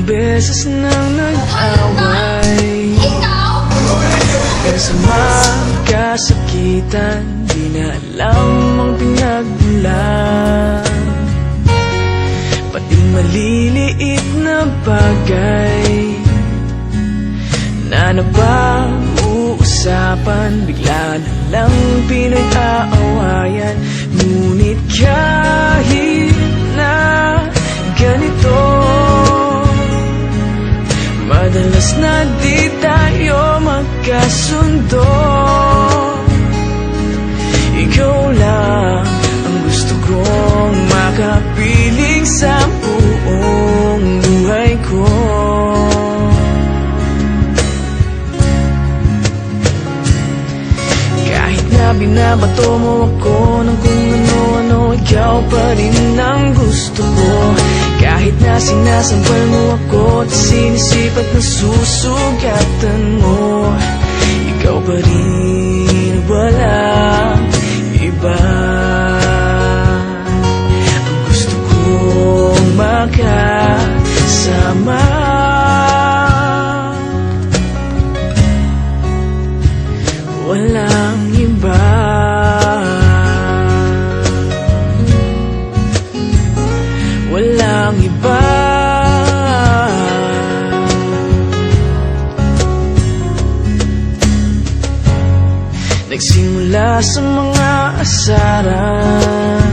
beses nang nag-away, hanggang sa magkasakitan, di na alam ang pinagmulan. Pati maliliit na bagay na napag-uusapan, bigla na lang pinag-aawayan. Ngunit kahit na ganito, madalas na di tayo magkasundo. Ikaw lang ang gusto kong makapiling sa buong buhay ko. Kahit na binabato mo ako ng kung ano-ano, ikaw pa rin ang gusto ko. Kahit na sinasampal mo ako at sinisipat na susugatan mo, ikaw pa rin, walang iba. Ang gusto kong makasama, walang iba. Walang iba. Nagsimula sa mga asaran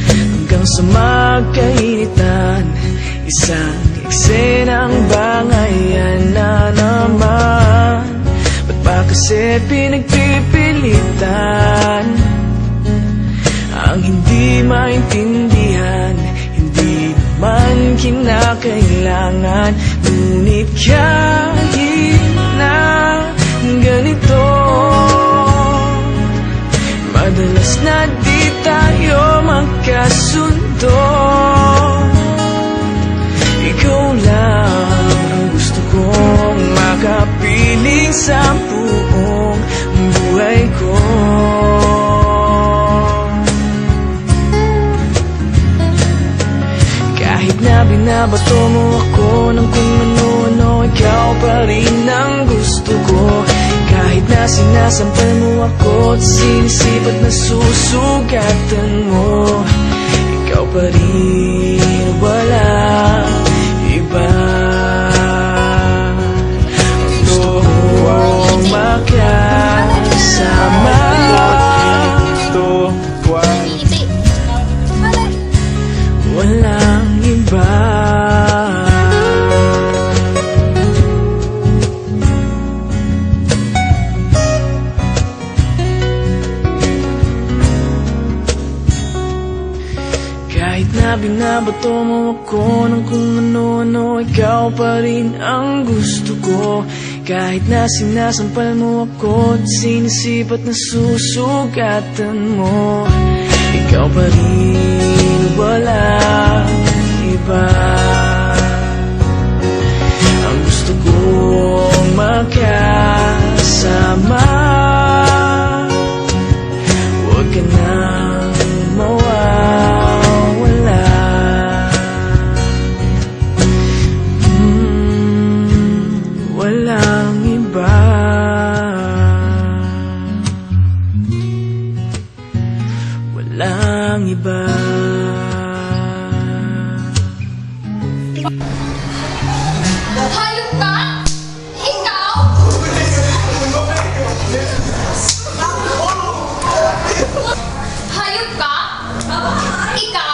hanggang sa magkainitan, isang eksenang bangayan na naman. Ba't ba kasi pinagpipilitan ang hindi maintindihan? Hindi naman kinakailangan. Ngunit kahit na ganito, madalas na di tayo magkasundo. Ikaw lang ang gusto kong makapiling sa buong buhay ko. Kahit na binabato mo ako ng kung ano-ano, ikaw pa rin ang gusto ko. Kahit na sinasampal mo ako at sinisipat na susugatan mo, ikaw pa rin, walang iba. Gusto kong makasama, walang iba. Kahit na binabato mo ako ng kung ano-ano, ikaw pa rin ang gusto ko. Kahit na sinasampal mo ako at sinisipat na susugatan mo, ikaw pa rin, walang iba. Ang gusto kong makasama, huwag ka nang mawawala. Walang iba. Walang iba. Hayop ka? Ikaw? Hayop ka? Ikaw?